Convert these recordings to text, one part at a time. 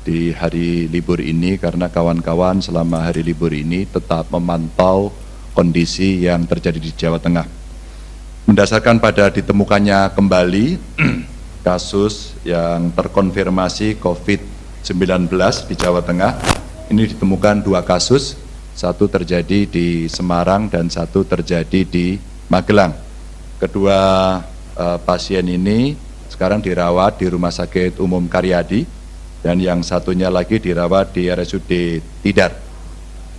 di hari libur ini, karena kawan-kawan selama hari libur ini tetap memantau kondisi yang terjadi di Jawa Tengah. Mendasarkan pada ditemukannya kembali kasus yang terkonfirmasi COVID-19 di Jawa Tengah, ini ditemukan 2 kasus, satu terjadi di Semarang dan satu terjadi di Magelang. Kedua pasien ini sekarang dirawat di Rumah Sakit Umum Karyadi, dan yang satunya lagi dirawat di RSUD Tidar.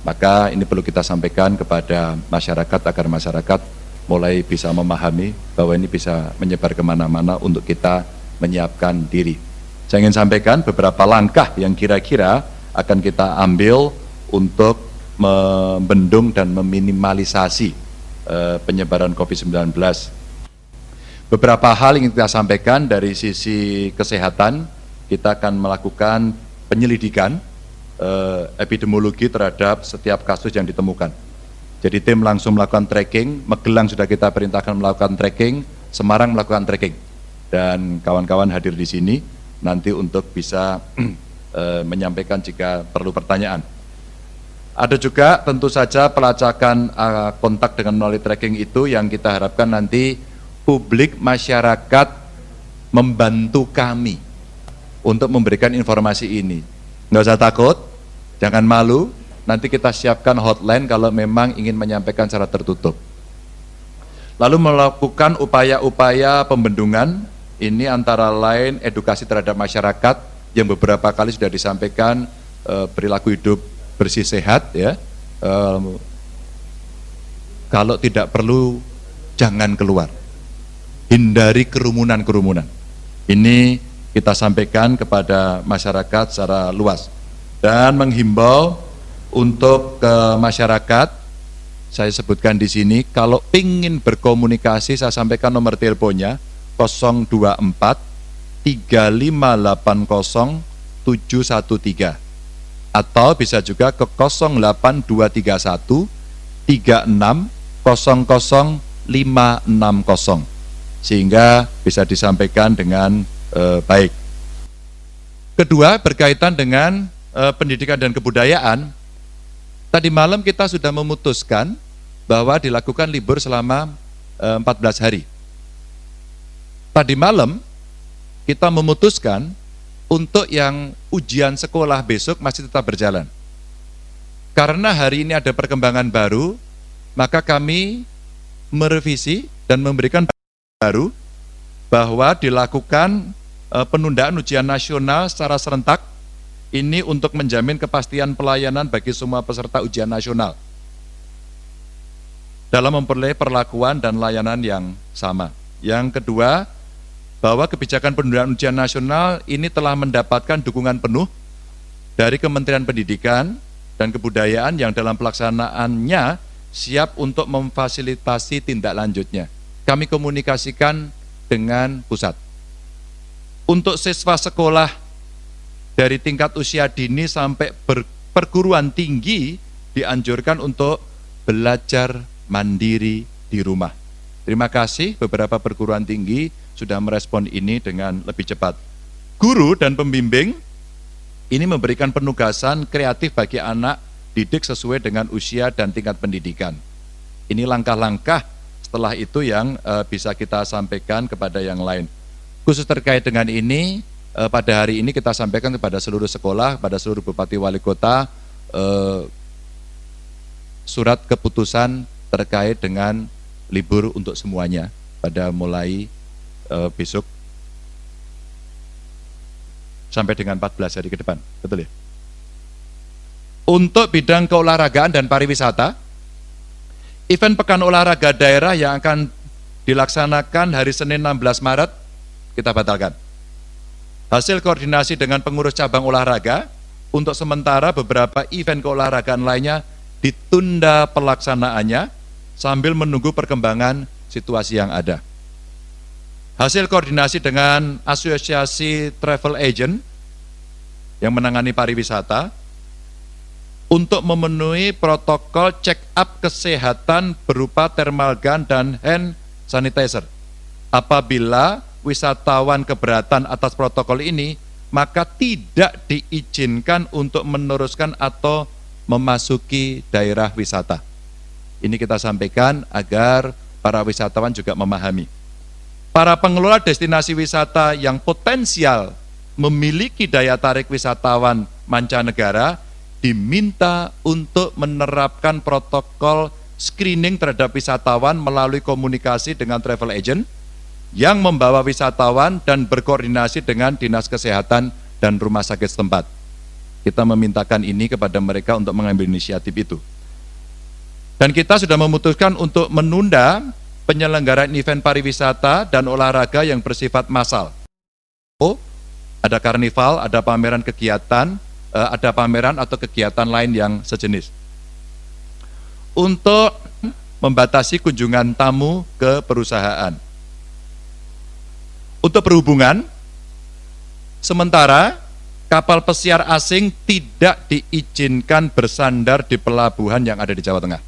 Maka ini perlu kita sampaikan kepada masyarakat agar masyarakat mulai bisa memahami bahwa ini bisa menyebar kemana-mana untuk kita menyiapkan diri. Saya ingin sampaikan beberapa langkah yang kira-kira akan kita ambil untuk membendung dan meminimalisasi penyebaran COVID-19. Beberapa hal yang kita sampaikan dari sisi kesehatan, kita akan melakukan penyelidikan epidemiologi terhadap setiap kasus yang ditemukan. Jadi tim langsung melakukan tracking, Magelang sudah kita perintahkan melakukan tracking, Semarang melakukan tracking. Dan kawan-kawan hadir di sini nanti untuk bisa menyampaikan jika perlu pertanyaan. Ada juga tentu saja pelacakan kontak dengan melalui tracking itu yang kita harapkan nanti publik masyarakat membantu kami untuk memberikan informasi ini. Nggak usah takut, jangan malu, nanti kita siapkan hotline kalau memang ingin menyampaikan secara tertutup. Lalu melakukan upaya-upaya pembendungan, ini antara lain edukasi terhadap masyarakat yang beberapa kali sudah disampaikan, perilaku hidup bersih sehat, ya. Kalau tidak perlu jangan keluar, hindari kerumunan-kerumunan. Ini kita sampaikan kepada masyarakat secara luas dan menghimbau untuk ke masyarakat. Saya sebutkan di sini, kalau ingin berkomunikasi saya sampaikan nomor teleponnya 024 3580 713 atau bisa juga ke 08231 36 00 560 sehingga bisa disampaikan dengan baik. Kedua, berkaitan dengan pendidikan dan kebudayaan. Tadi malam kita sudah memutuskan bahwa dilakukan libur selama 14 hari. Tadi malam kita memutuskan untuk yang ujian sekolah besok masih tetap berjalan. Karena hari ini ada perkembangan baru, maka kami merevisi dan memberikan baru bahwa dilakukan penundaan ujian nasional secara serentak, ini untuk menjamin kepastian pelayanan bagi semua peserta ujian nasional dalam memperoleh perlakuan dan layanan yang sama. Yang kedua, bahwa kebijakan penundaan ujian nasional ini telah mendapatkan dukungan penuh dari Kementerian Pendidikan dan Kebudayaan yang dalam pelaksanaannya siap untuk memfasilitasi tindak lanjutnya. Kami komunikasikan dengan pusat. Untuk siswa sekolah dari tingkat usia dini sampai perguruan tinggi dianjurkan untuk belajar mandiri di rumah. Terima kasih, beberapa perguruan tinggi sudah merespon ini dengan lebih cepat. Guru dan pembimbing ini memberikan penugasan kreatif bagi anak didik sesuai dengan usia dan tingkat pendidikan. Ini langkah-langkah setelah itu yang bisa kita sampaikan kepada yang lain. Khusus terkait dengan ini, pada hari ini kita sampaikan kepada seluruh sekolah, pada seluruh bupati wali kota, surat keputusan terkait dengan libur untuk semuanya pada mulai besok sampai dengan 14 hari ke depan, betul ya? Untuk bidang keolahragaan dan pariwisata, event Pekan Olahraga Daerah yang akan dilaksanakan hari Senin 16 Maret kita batalkan. Hasil koordinasi dengan pengurus cabang olahraga, untuk sementara beberapa event keolahragaan lainnya ditunda pelaksanaannya sambil menunggu perkembangan situasi yang ada. Hasil koordinasi dengan Asosiasi Travel Agent yang menangani pariwisata untuk memenuhi protokol check-up kesehatan berupa thermal gun dan hand sanitizer. Apabila wisatawan keberatan atas protokol ini, maka tidak diizinkan untuk meneruskan atau memasuki daerah wisata. Ini kita sampaikan agar para wisatawan juga memahami. Para pengelola destinasi wisata yang potensial memiliki daya tarik wisatawan mancanegara diminta untuk menerapkan protokol screening terhadap wisatawan melalui komunikasi dengan travel agent yang membawa wisatawan dan berkoordinasi dengan dinas kesehatan dan rumah sakit setempat. Kita memintakan ini kepada mereka untuk mengambil inisiatif itu. Dan kita sudah memutuskan untuk menunda penyelenggaraan event pariwisata dan olahraga yang bersifat massal. Ada karnival, ada pameran kegiatan, ada pameran atau kegiatan lain yang sejenis. Untuk membatasi kunjungan tamu ke perusahaan. Untuk perhubungan, sementara kapal pesiar asing tidak diizinkan bersandar di pelabuhan yang ada di Jawa Tengah.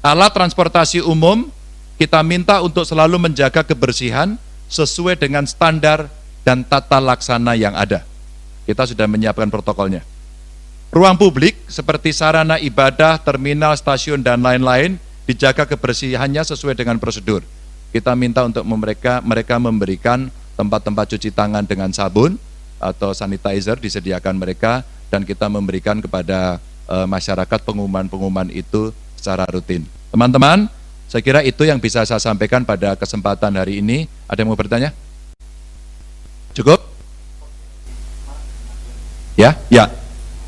Alat transportasi umum kita minta untuk selalu menjaga kebersihan sesuai dengan standar dan tata laksana yang ada. Kita sudah menyiapkan protokolnya. Ruang publik seperti sarana ibadah, terminal, stasiun, dan lain-lain dijaga kebersihannya sesuai dengan prosedur. Kita minta untuk mereka memberikan tempat-tempat cuci tangan dengan sabun atau sanitizer disediakan mereka, dan kita memberikan kepada masyarakat pengumuman-pengumuman itu secara rutin. Teman-teman, saya kira itu yang bisa saya sampaikan pada kesempatan hari ini. Ada yang mau bertanya? Cukup? Ya, ya.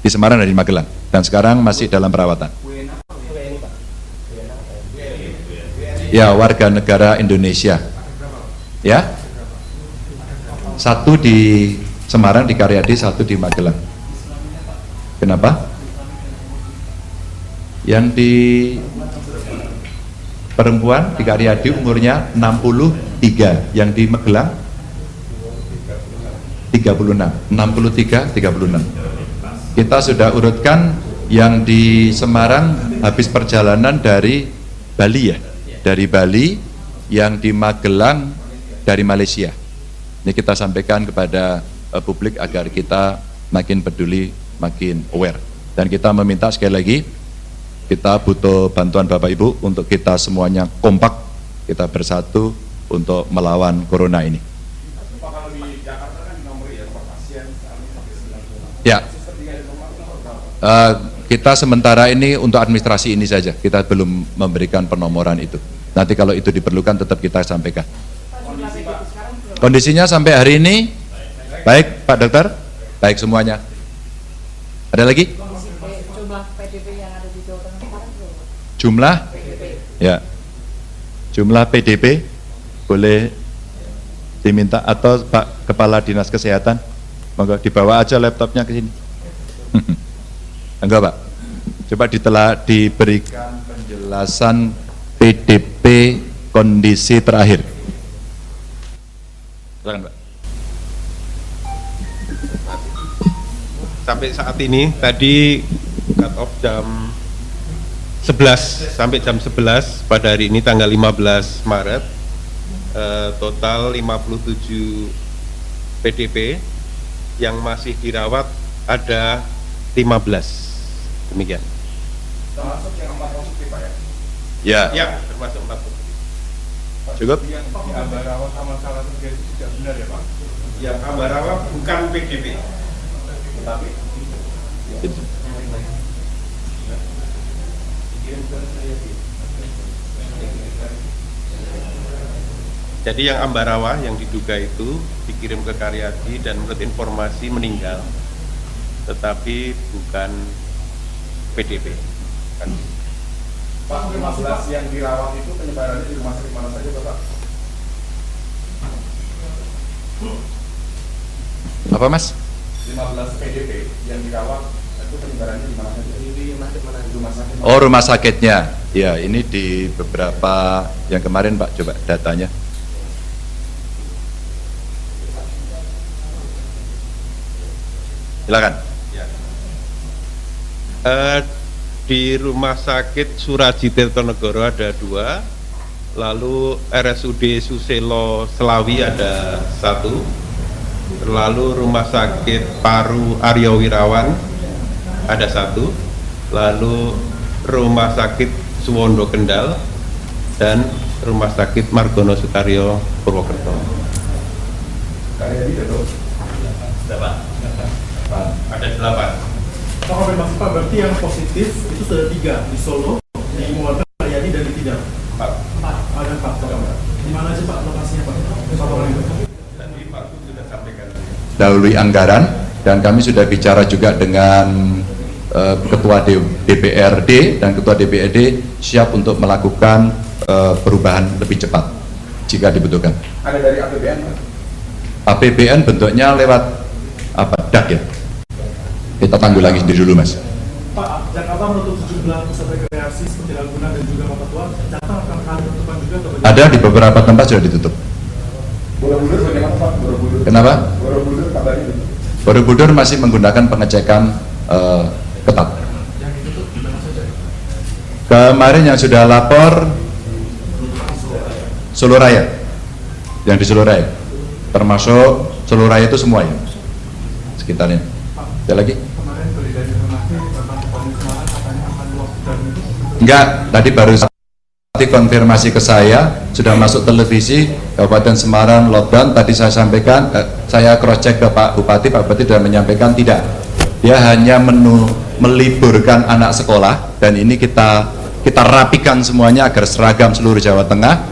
Di Semarang dan di Magelang. Dan sekarang masih dalam perawatan. Ya, warga negara Indonesia. Ya. Satu di Semarang, di Karyadi, satu di Magelang. Kenapa? Yang di perempuan di Karyadi umurnya 63, yang di Magelang 36, 63, 36. Kita sudah urutkan yang di Semarang habis perjalanan dari Bali ya, dari Bali, yang di Magelang dari Malaysia. Ini kita sampaikan kepada publik agar kita makin peduli, makin aware. Dan kita meminta sekali lagi, kita butuh bantuan Bapak Ibu untuk kita semuanya kompak, kita bersatu untuk melawan corona ini. Ya, kita sementara ini untuk administrasi ini saja, kita belum memberikan penomoran itu. Nanti kalau itu diperlukan tetap kita sampaikan. Kondisinya sampai hari ini baik, Pak Dokter, baik semuanya. Ada lagi? Jumlah PDP yang ada di Jawa Tengah sekarang berapa? Jumlah? Ya, jumlah PDP boleh diminta, atau Pak Kepala Dinas Kesehatan, monggo dibawa aja laptopnya ke sini. Enggak Pak, coba diberikan penjelasan PDP kondisi terakhir. Silakan Pak. Sampai saat ini tadi cut off jam 11 sampai jam 11 pada hari ini tanggal 15 Maret, total 57 PDP, yang masih dirawat ada 15. Demikian. Termasuk yang 4 positif Pak ya? Ya, Ya, termasuk 4 positif. cukup. Yang di Ambarawa sama salah itu tidak benar ya Pak? Yang Ambarawa bukan PDP. Tapi jadi yang Ambarawa yang diduga itu dikirim ke Karyadi dan menurut informasi meninggal, tetapi bukan PDP. Kan? Pak, 15 yang dirawat itu penyebarannya di rumah sakit mana saja Bapak? Apa Mas? 15 PDP yang dirawat itu penyebarannya di mana saja? Di rumah sakit. Oh, rumah sakitnya. Ya, ini di beberapa yang kemarin Pak, coba datanya. Silakan. Ya. Di Rumah Sakit Suraji Tirtonegoro ada 2, lalu RSUD Suselo Selawi ada 1, lalu Rumah Sakit Paru Aryo Wirawan ada 1, lalu Rumah Sakit Suwondo Kendal, dan Rumah Sakit Margono Sutaryo Purwokerto. Karyadi ada Ada 8. Pak, konfirmasi Pak, berarti yang positif itu sudah 3 di Solo, di Muarta, Karyadi, dan di Tidar. 4. Ada 4. Di mana aja Pak lokasinya Pak? Tadi Pak Gus sudah sampaikan. Dahului anggaran, dan kami sudah bicara juga dengan Ketua DPRD dan Ketua DPRD siap untuk melakukan perubahan lebih cepat jika dibutuhkan. Ada dari APBN, Pak? APBN bentuknya lewat apa? DAK ya. Kita tanggulangi sendiri dulu, Mas. Pak, Jakarta menutup 17 pusat rekreasi seperti Ragunan dan juga Kota Tua. Jakarta akan ada penutupan juga atau bagaimana? Ada di beberapa tempat sudah ditutup. Borobudur bagaimana Pak? Borobudur. Kenapa? Borobudur kabarnya itu. Borobudur masih menggunakan pengecekan ketat. Yang ditutup di mana saja? Kemarin yang sudah lapor Solo Raya, yang di Solo Raya, termasuk Solo Raya itu semua ya, sekitarnya. Ada lagi? Kemarin dari informasi tentang Kabupaten Semarang katanya akan lockdown itu. Enggak, tadi baru konfirmasi ke saya, sudah masuk televisi Kabupaten Semarang lockdown. Tadi saya sampaikan, saya cross check ke Pak Bupati sudah menyampaikan tidak. Dia hanya meliburkan anak sekolah, dan ini kita rapikan semuanya agar seragam seluruh Jawa Tengah,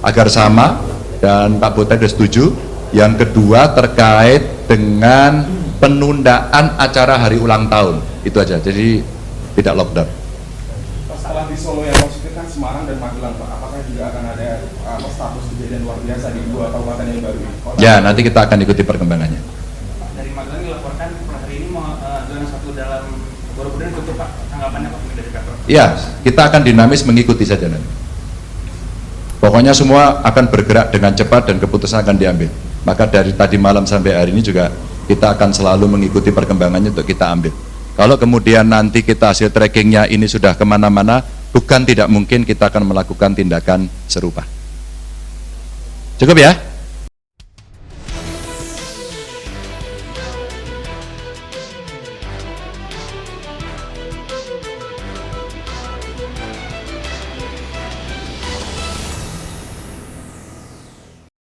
agar sama, dan Pak Bupati sudah setuju. Yang kedua terkait dengan penundaan acara hari ulang tahun, itu aja, jadi tidak lockdown. Setelah di Solo yang positif kan Semarang dan Magelang, Pak. Apakah juga akan ada status kejadian luar biasa di 2 kabupaten yang baru ini? Ya, nanti kita akan ikuti perkembangannya. Dari Magelang dilaporkan hari ini mau zona 1 dalam Borobudur ditutup Pak. Tanggapannya Pak dari Pemprov? Ya, kita akan dinamis mengikuti saja nanti. Pokoknya semua akan bergerak dengan cepat dan keputusan akan diambil. Maka dari tadi malam sampai hari ini juga kita akan selalu mengikuti perkembangannya untuk kita ambil. Kalau kemudian nanti kita hasil trackingnya ini sudah kemana-mana, bukan tidak mungkin kita akan melakukan tindakan serupa. Cukup ya?